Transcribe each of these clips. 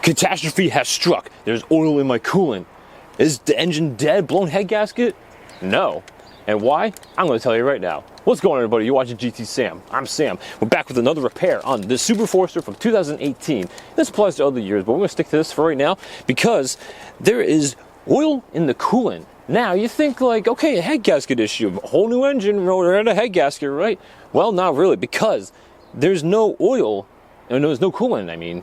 Catastrophe has struck. There's oil in my coolant. Is the engine dead? Blown head gasket? No. And why? I'm going to tell you right now. What's going on, everybody? You're watching GTSam. I'm Sam. We're back with another repair on this Subaru Forester from 2018. This applies to other years, but we're going to stick to this for right now because there is oil in the coolant. Now, you think like, okay, a head gasket issue, a whole new engine, rotor and a head gasket, right? Well, not really, because there's no oil, and there's no coolant,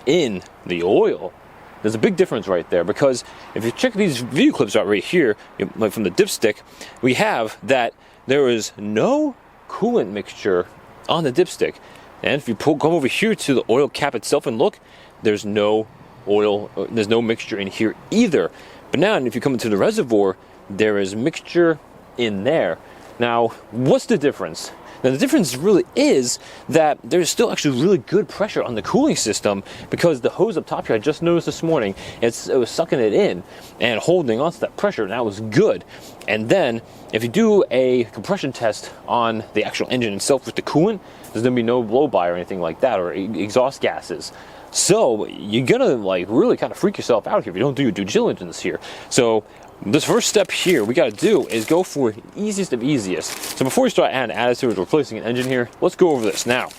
in the oil. There's a big difference right there, because if you check these view clips out right here, like from the dipstick, we have that there is no coolant mixture on the dipstick. And if you come over here to the oil cap itself and look, there's no oil, there's no mixture in here either. But now, if you come into the reservoir, there is mixture in there. Now, what's the difference? Now, the difference really is that there's still actually really good pressure on the cooling system, because the hose up top here, I just noticed this morning, it was sucking it in and holding onto that pressure, and that was good. And then, if you do a compression test on the actual engine itself with the coolant, there's going to be no blow-by or anything like that, or exhaust gases. So, you're going to really kind of freak yourself out here if you don't do your due diligence here. So, this first step here we got to do is go for the easiest of easiest. So before we start adding additives, replacing an engine here, let's go over this. Now,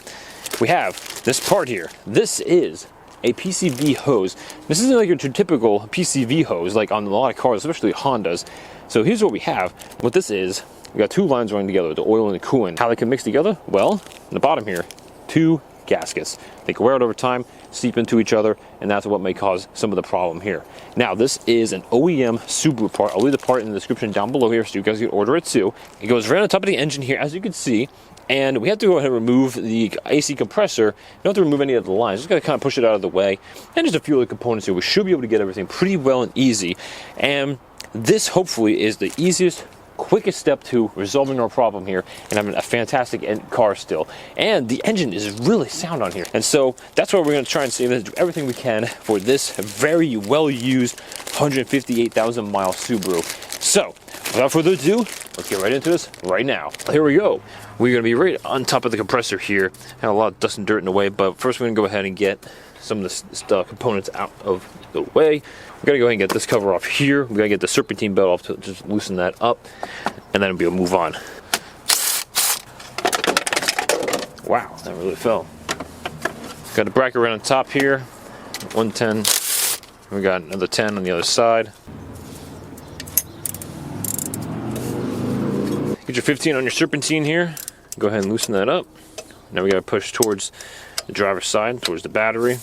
we have this part here. This is a PCV hose. This isn't like your typical PCV hose like on a lot of cars, especially Hondas. So here's what we have. What this is, we got two lines running together, the oil and the coolant. How they can mix together? Well, in the bottom here, two gaskets. They can wear out over time, seep into each other, and that's what may cause some of the problem here. Now, this is an OEM Subaru part. I'll leave the part in the description down below here so you guys can order it too. It goes right on the top of the engine here, as you can see, and we have to go ahead and remove the AC compressor. You don't have to remove any of the lines. Just got to kind of push it out of the way. And there's a few other components here. We should be able to get everything pretty well and easy. And this, hopefully, is the easiest, quickest step to resolving our problem here and having a fantastic car still. And the engine is really sound on here, and so that's why we're going to try and save this, do everything we can for this very well used 158,000 mile Subaru. So without further ado, let's get right into this right now. Here we go. We're going to be right on top of the compressor here. Have a lot of dust and dirt in the way, but first we're going to go ahead and get some of the components out of the way. We gotta go ahead and get this cover off here. We gotta get the serpentine belt off to just loosen that up, and then we'll move on. Wow, that really fell. Got the bracket right on top here, 110. We got another 10 on the other side. Get your 15 on your serpentine here. Go ahead and loosen that up. Now we gotta push towards the driver's side, towards the battery.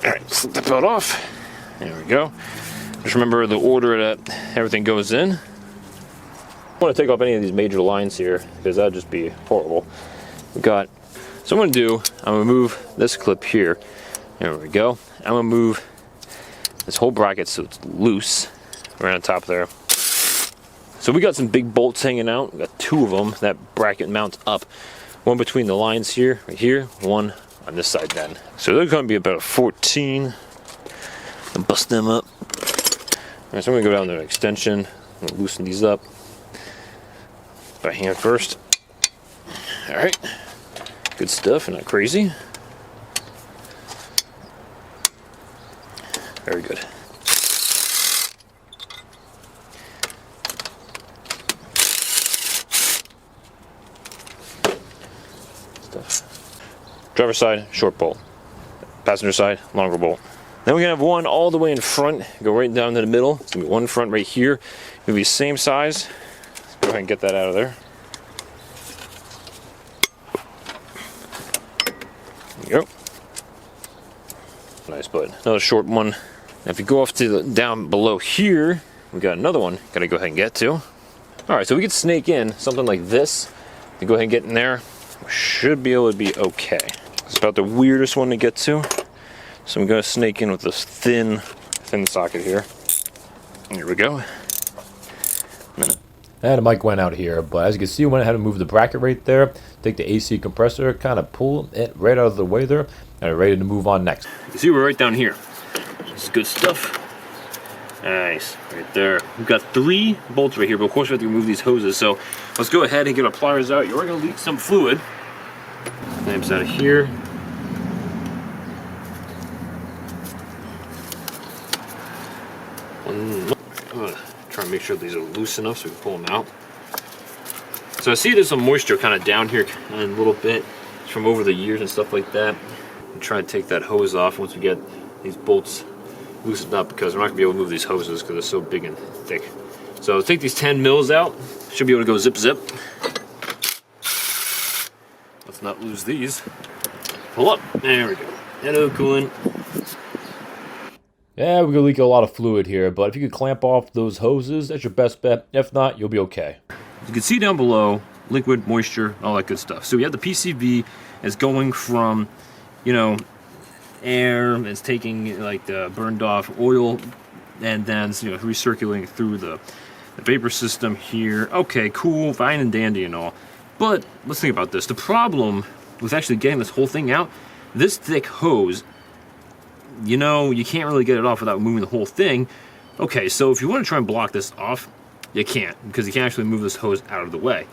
Alright, slip that belt off. There we go. Just remember the order that everything goes in. I don't want to take off any of these major lines here, because that would just be horrible. So what I'm going to do, I'm going to move this clip here. There we go. I'm going to move this whole bracket so it's loose right on top there. So we got some big bolts hanging out. We got two of them. That bracket mounts up. One between the lines here, right here. One on this side then. So they're going to be about 14. And bust them up. Alright, so I'm going to go down to an extension and loosen these up by hand first. Alright, good stuff and not crazy. Very good. Driver's side, short bolt. Passenger side, longer bolt. Then we're going to have one all the way in front, go right down to the middle. It's going to be one front right here. It's going to be the same size. Let's go ahead and get that out of there. There you go. Nice, bud. Another short one. Now if you go off to down below here, we got another one. Got to go ahead and get to. Alright, so we could snake in something like this. You go ahead and get in there. We should be able to be okay. It's about the weirdest one to get to. So I'm going to snake in with this thin socket here. Here we go. And the mic went out here, but as you can see, we went ahead and move the bracket right there. Take the AC compressor, kind of pull it right out of the way there, and we're ready to move on next. You see, we're right down here. It's good stuff. Nice, right there. We've got 3 bolts right here, but of course we have to remove these hoses. So let's go ahead and get our pliers out. You're going to leak some fluid. Clamps out of here. Try and make sure these are loose enough so we can pull them out. So I see there's some moisture kind of down here a little bit from over the years and stuff like that. I'm trying to take that hose off once we get these bolts loosened up, because we're not going to be able to move these hoses because they're so big and thick. So take these 10 mils out. Should be able to go zip zip. Let's not lose these. Pull up. There we go. Hello, coolant. Yeah, we're gonna leak a lot of fluid here, but if you could clamp off those hoses, that's your best bet. If not, you'll be okay. As you can see down below, liquid, moisture, all that good stuff. So we have the PCV is going from, you know, air, it's taking like the burned off oil, and then recirculating through the vapor system here. Okay, cool, fine and dandy and all. But let's think about this. The problem with actually getting this whole thing out, this thick hose, you know, you can't really get it off without moving the whole thing. Okay, so if you want to try and block this off, you can't, because you can't actually move this hose out of the way.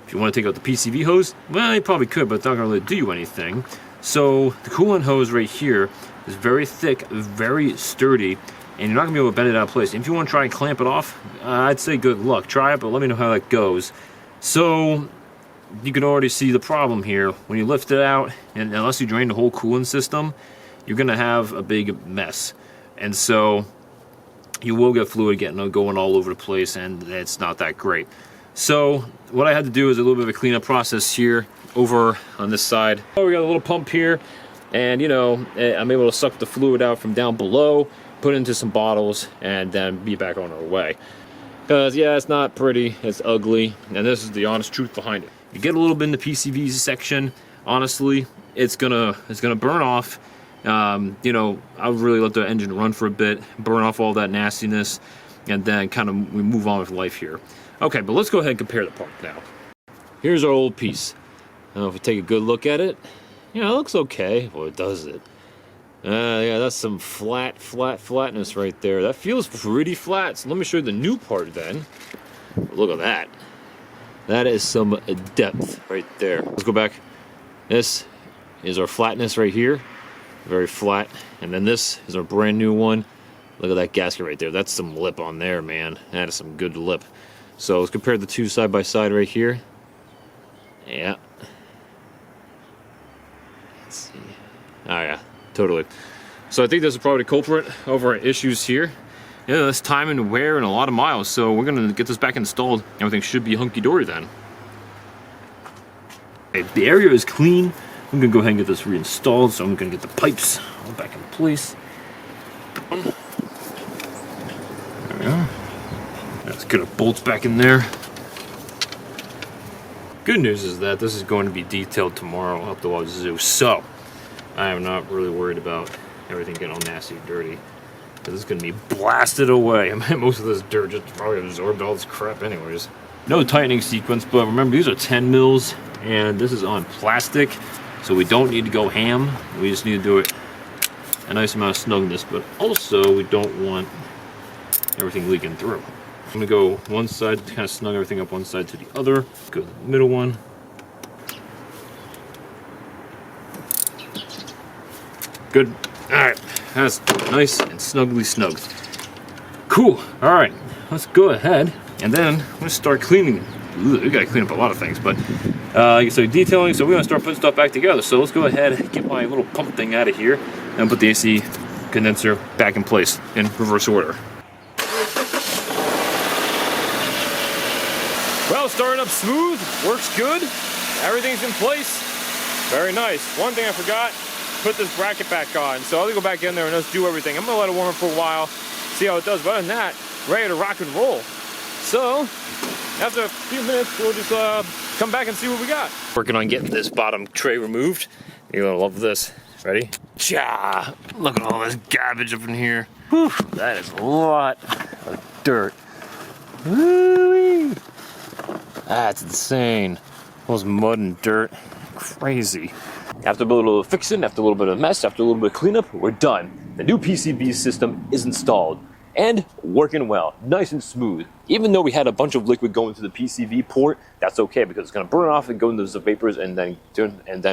If you want to take out the PCV hose, well, you probably could, but it's not going to really do you anything. So the coolant hose right here is very thick, very sturdy, and you're not going to be able to bend it out of place. If you want to try and clamp it off, I'd say good luck. Try it, but let me know how that goes. So you can already see the problem here. When you lift it out, and unless you drain the whole coolant system, you're going to have a big mess. And so you will get fluid going all over the place, and it's not that great. So what I had to do is a little bit of a cleanup process here over on this side. Oh, we got a little pump here, and you know, I'm able to suck the fluid out from down below, put it into some bottles, and then be back on our way. Because yeah, it's not pretty, it's ugly, and this is the honest truth behind it. You get a little bit in the PCV section, honestly, it's gonna burn off. You know, I would really let the engine run for a bit, burn off all that nastiness, and then kind of we move on with life here. Okay, but let's go ahead and compare the part now. Here's our old piece. Now, if we take a good look at it, you know, it looks okay. Boy, does it? Yeah, that's some flatness right there. That feels pretty flat. So let me show you the new part then. Look at that. That is some depth right there. Let's go back. This is our flatness right here. Very flat. And then this is our brand new one. Look at that gasket right there. That's some lip on there, man. That is some good lip. So let's compare the two side by side right here. Yeah. Let's see. Oh yeah, totally. So I think there's probably the culprit over our issues here. Yeah, that's time and wear and a lot of miles. So we're gonna get this back installed. Everything should be hunky-dory then. Okay, the area is clean. I'm gonna go ahead and get this reinstalled. So I'm gonna get the pipes all back in place. There we go. Let's get our bolts back in there. Good news is that this is going to be detailed tomorrow up the wazoo, so I am not really worried about everything getting all nasty and dirty. This is going to be blasted away. I mean, most of this dirt just probably absorbed all this crap anyways. No tightening sequence, but remember these are 10 mils and this is on plastic, so we don't need to go ham. We just need to do it a nice amount of snugness, but also we don't want everything leaking through. I'm gonna go one side, kind of snug everything up one side to the other. Go to the middle one. Good. All right, that's nice and snugly snugged. Cool. All right, let's go ahead and then let's start cleaning. Ooh, we gotta clean up a lot of things, but so detailing. So we're gonna start putting stuff back together. So let's go ahead and get my little pump thing out of here and put the AC condenser back in place in reverse order. Well, started up smooth, works good, everything's in place, very nice. One thing I forgot, put this bracket back on. So I'll go back in there and just do everything. I'm gonna let it warm up for a while, see how it does. But other than that, ready to rock and roll. So after a few minutes, we'll just come back and see what we got. Working on getting this bottom tray removed. You're gonna love this. Ready? Cha! Look at all this garbage up in here. Whew, that is a lot of dirt. Woo-wee. That's insane. All this mud and dirt. Crazy. After a little fixing, after a little bit of mess, after a little bit of cleanup, we're done. The new PCV system is installed. and working well, nice and smooth. Even though we had a bunch of liquid going to the PCV port, that's okay because it's going to burn off and go into the vapors and then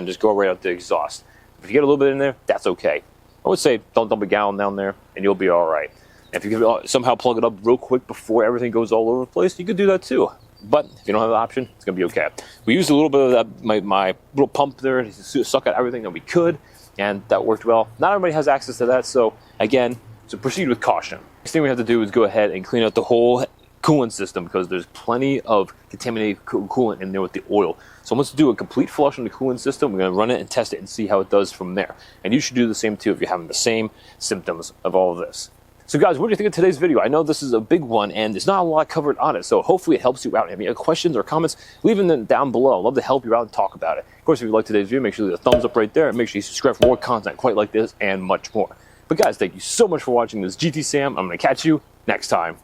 just go right out the exhaust. If you get a little bit in there, that's okay. I would say don't dump a gallon down there and you'll be all right. And if you can somehow plug it up real quick before everything goes all over the place, you could do that too. But if you don't have the option, it's going to be okay. We used a little bit of that, my little pump there to suck out everything that we could, and that worked well. Not everybody has access to that, so again, so proceed with caution. Next thing we have to do is go ahead and clean out the whole coolant system because there's plenty of contaminated coolant in there with the oil. So let's do a complete flush on the coolant system. We're going to run it and test it and see how it does from there. And you should do the same too if you're having the same symptoms of all of this. So guys, what do you think of today's video? I know this is a big one and there's not a lot covered on it, so hopefully it helps you out. If you have questions or comments, leave them down below. I'd love to help you out and talk about it. Of course, if you like today's video, make sure you leave a thumbs up right there and make sure you subscribe for more content quite like this and much more. But guys, thank you so much for watching this GTSam. I'm going to catch you next time.